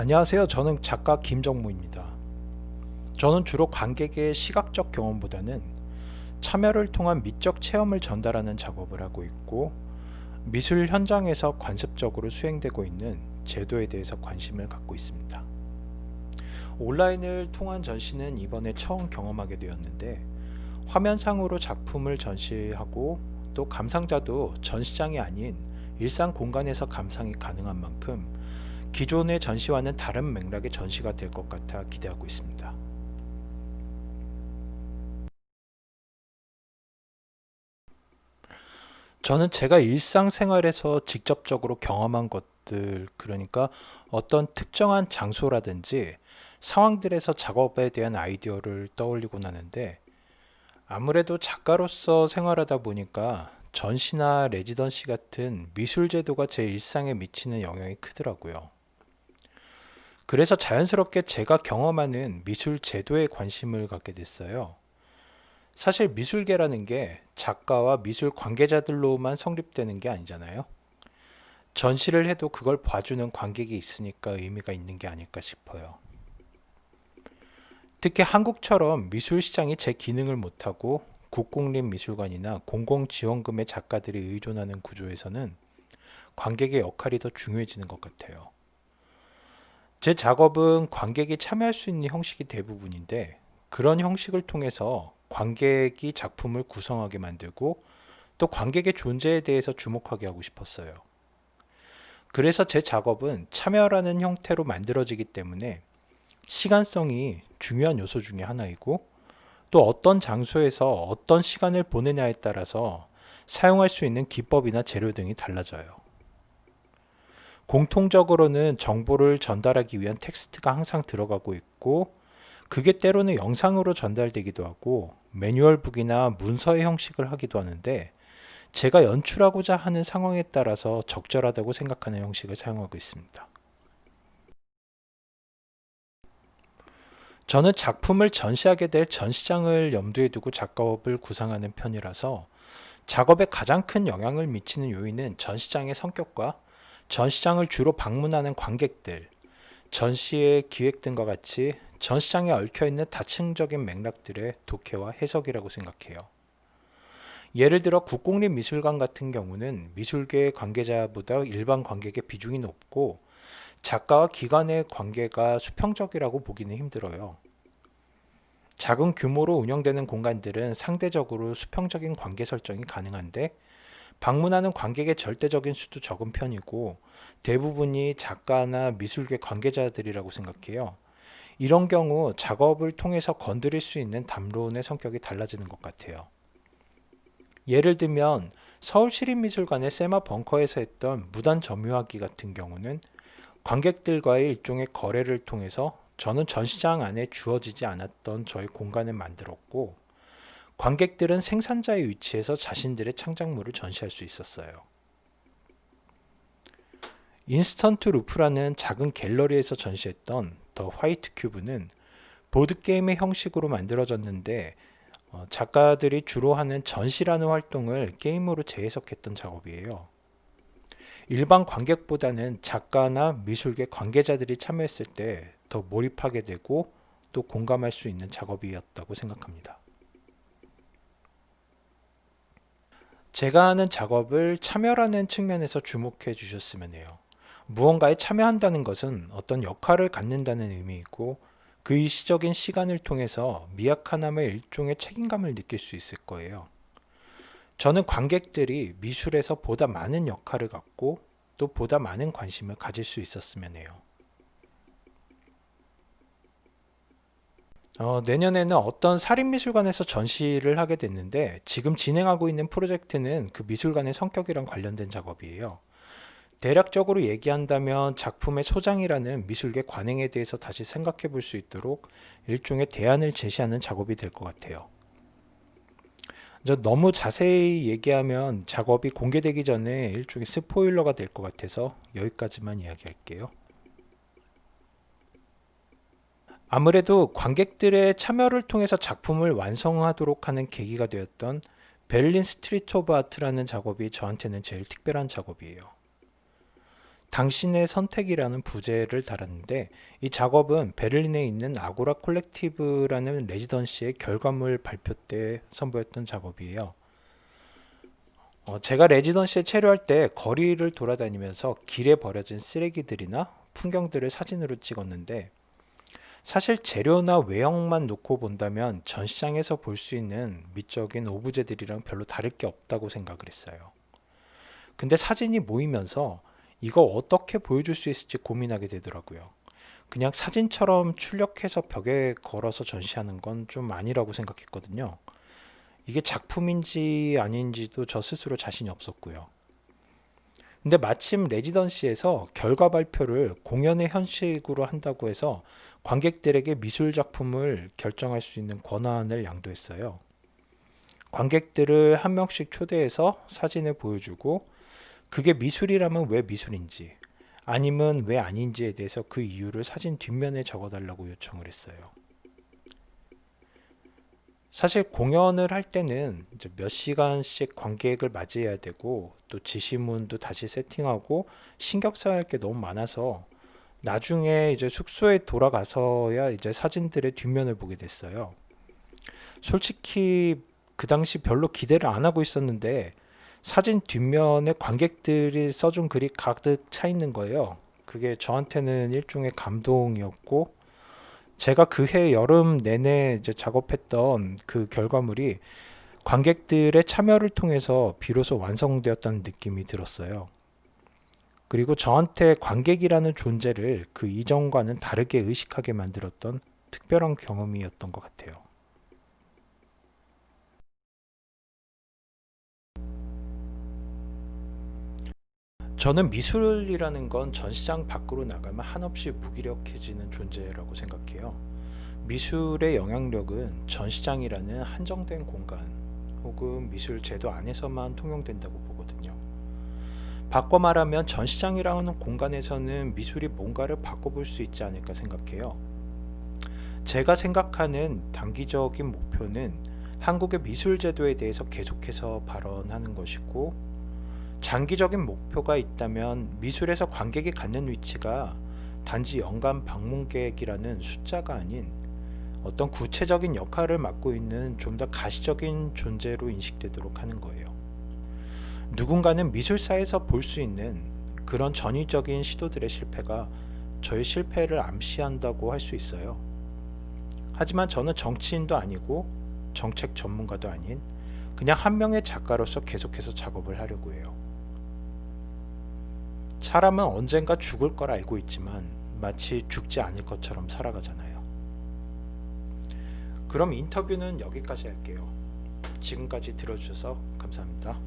안녕하세요. 저는 작가 김정무입니다. 저는 주로 관객의 시각적 경험보다는 참여를 통한 미적 체험을 전달하는 작업을 하고 있고, 미술 현장에서 관습적으로 수행되고 있는 제도에 대해서 관심을 갖고 있습니다. 온라인을 통한 전시는 이번에 처음 경험하게 되었는데, 화면상으로 작품을 전시하고 또 감상자도 전시장이 아닌 일상 공간에서 감상이 가능한 만큼 기존의 전시와는 다른 맥락의 전시가 될 것 같아 기대하고 있습니다. 저는 제가 일상생활에서 직접적으로 경험한 것들, 그러니까 어떤 특정한 장소라든지 상황들에서 작업에 대한 아이디어를 떠올리곤 하는데, 아무래도 작가로서 생활하다 보니까 전시나 레지던시 같은 미술 제도가 제 일상에 미치는 영향이 크더라고요. 그래서 자연스럽게 제가 경험하는 미술 제도에 관심을 갖게 됐어요. 사실 미술계라는 게 작가와 미술 관계자들로만 성립되는 게 아니잖아요. 전시를 해도 그걸 봐주는 관객이 있으니까 의미가 있는 게 아닐까 싶어요. 특히 한국처럼 미술 시장이 제 기능을 못하고 국공립미술관이나 공공지원금의 작가들이 의존하는 구조에서는 관객의 역할이 더 중요해지는 것 같아요. 제 작업은 관객이 참여할 수 있는 형식이 대부분인데, 그런 형식을 통해서 관객이 작품을 구성하게 만들고 또 관객의 존재에 대해서 주목하게 하고 싶었어요. 그래서 제 작업은 참여라는 형태로 만들어지기 때문에 시간성이 중요한 요소 중에 하나이고, 또 어떤 장소에서 어떤 시간을 보내냐에 따라서 사용할 수 있는 기법이나 재료 등이 달라져요. 공통적으로는 정보를 전달하기 위한 텍스트가 항상 들어가고 있고, 그게 때로는 영상으로 전달되기도 하고 매뉴얼북이나 문서의 형식을 하기도 하는데, 제가 연출하고자 하는 상황에 따라서 적절하다고 생각하는 형식을 사용하고 있습니다. 저는 작품을 전시하게 될 전시장을 염두에 두고 작업을 구상하는 편이라서, 작업에 가장 큰 영향을 미치는 요인은 전시장의 성격과 전시장을 주로 방문하는 관객들, 전시의 기획 등과 같이 전시장에 얽혀있는 다층적인 맥락들의 독해와 해석이라고 생각해요. 예를 들어 국공립미술관 같은 경우는 미술계 관계자보다 일반 관객의 비중이 높고, 작가와 기관의 관계가 수평적이라고 보기는 힘들어요. 작은 규모로 운영되는 공간들은 상대적으로 수평적인 관계 설정이 가능한데, 방문하는 관객의 절대적인 수도 적은 편이고 대부분이 작가나 미술계 관계자들이라고 생각해요. 이런 경우 작업을 통해서 건드릴 수 있는 담론의 성격이 달라지는 것 같아요. 예를 들면 서울시립미술관의 세마 벙커에서 했던 무단 점유하기 같은 경우는 관객들과의 일종의 거래를 통해서 저는 전시장 안에 주어지지 않았던 저의 공간을 만들었고, 관객들은 생산자의 위치에서 자신들의 창작물을 전시할 수 있었어요. 인스턴트 루프라는 작은 갤러리에서 전시했던 더 화이트 큐브는 보드게임의 형식으로 만들어졌는데, 작가들이 주로 하는 전시라는 활동을 게임으로 재해석했던 작업이에요. 일반 관객보다는 작가나 미술계 관계자들이 참여했을 때 더 몰입하게 되고 또 공감할 수 있는 작업이었다고 생각합니다. 제가 하는 작업을 참여라는 측면에서 주목해 주셨으면 해요. 무언가에 참여한다는 것은 어떤 역할을 갖는다는 의미이고, 그 일시적인 시간을 통해서 미약하나마 일종의 책임감을 느낄 수 있을 거예요. 저는 관객들이 미술에서 보다 많은 역할을 갖고 또 보다 많은 관심을 가질 수 있었으면 해요. 내년에는 어떤 사립미술관에서 전시를 하게 됐는데, 지금 진행하고 있는 프로젝트는 그 미술관의 성격이랑 관련된 작업이에요. 대략적으로 얘기한다면 작품의 소장이라는 미술계 관행에 대해서 다시 생각해 볼 수 있도록 일종의 대안을 제시하는 작업이 될 것 같아요. 너무 자세히 얘기하면 작업이 공개되기 전에 일종의 스포일러가 될 것 같아서 여기까지만 이야기할게요. 아무래도 관객들의 참여를 통해서 작품을 완성하도록 하는 계기가 되었던 베를린 스트리트 오브 아트라는 작업이 저한테는 제일 특별한 작업이에요. 당신의 선택이라는 부제를 달았는데 이 작업은 베를린에 있는 아고라 콜렉티브라는 레지던시의 결과물 발표 때 선보였던 작업이에요. 제가 레지던시에 체류할 때 거리를 돌아다니면서 길에 버려진 쓰레기들이나 풍경들을 사진으로 찍었는데 사실 재료나 외형만 놓고 본다면 전시장에서 볼 수 있는 미적인 오브제들이랑 별로 다를 게 없다고 생각을 했어요. 근데 사진이 모이면서 이거 어떻게 보여줄 수 있을지 고민하게 되더라고요. 그냥 사진처럼 출력해서 벽에 걸어서 전시하는 건 좀 아니라고 생각했거든요. 이게 작품인지 아닌지도 저 스스로 자신이 없었고요. 근데 마침 레지던시에서 결과 발표를 공연의 형식으로 한다고 해서 관객들에게 미술 작품을 결정할 수 있는 권한을 양도했어요. 관객들을 한 명씩 초대해서 사진을 보여주고 그게 미술이라면 왜 미술인지 아니면 왜 아닌지에 대해서 그 이유를 사진 뒷면에 적어달라고 요청을 했어요. 사실 공연을 할 때는 이제 몇 시간씩 관객을 맞이해야 되고 또 지시문도 다시 세팅하고 신경 써야 할 게 너무 많아서 나중에 이제 숙소에 돌아가서야 이제 사진들의 뒷면을 보게 됐어요. 솔직히 그 당시 별로 기대를 안 하고 있었는데 사진 뒷면에 관객들이 써준 글이 가득 차 있는 거예요. 그게 저한테는 일종의 감동이었고 제가 그해 여름 내내 이제 작업했던 그 결과물이 관객들의 참여를 통해서 비로소 완성되었다는 느낌이 들었어요. 그리고 저한테 관객이라는 존재를 그 이전과는 다르게 의식하게 만들었던 특별한 경험이었던 것 같아요. 저는 미술이라는 건 전시장 밖으로 나가면 한없이 무기력해지는 존재라고 생각해요. 미술의 영향력은 전시장이라는 한정된 공간 혹은 미술 제도 안에서만 통용된다고 보거든요. 바꿔 말하면 전시장이라는 공간에서는 미술이 뭔가를 바꿔볼 수 있지 않을까 생각해요. 제가 생각하는 단기적인 목표는 한국의 미술 제도에 대해서 계속해서 발언하는 것이고 장기적인 목표가 있다면 미술에서 관객이 갖는 위치가 단지 연간 방문객이라는 숫자가 아닌 어떤 구체적인 역할을 맡고 있는 좀 더 가시적인 존재로 인식되도록 하는 거예요. 누군가는 미술사에서 볼 수 있는 그런 전위적인 시도들의 실패가 저의 실패를 암시한다고 할 수 있어요. 하지만 저는 정치인도 아니고 정책 전문가도 아닌 그냥 한 명의 작가로서 계속해서 작업을 하려고 해요. 사람은 언젠가 죽을 걸 알고 있지만 마치 죽지 않을 것처럼 살아가잖아요. 그럼 인터뷰는 여기까지 할게요. 지금까지 들어주셔서 감사합니다.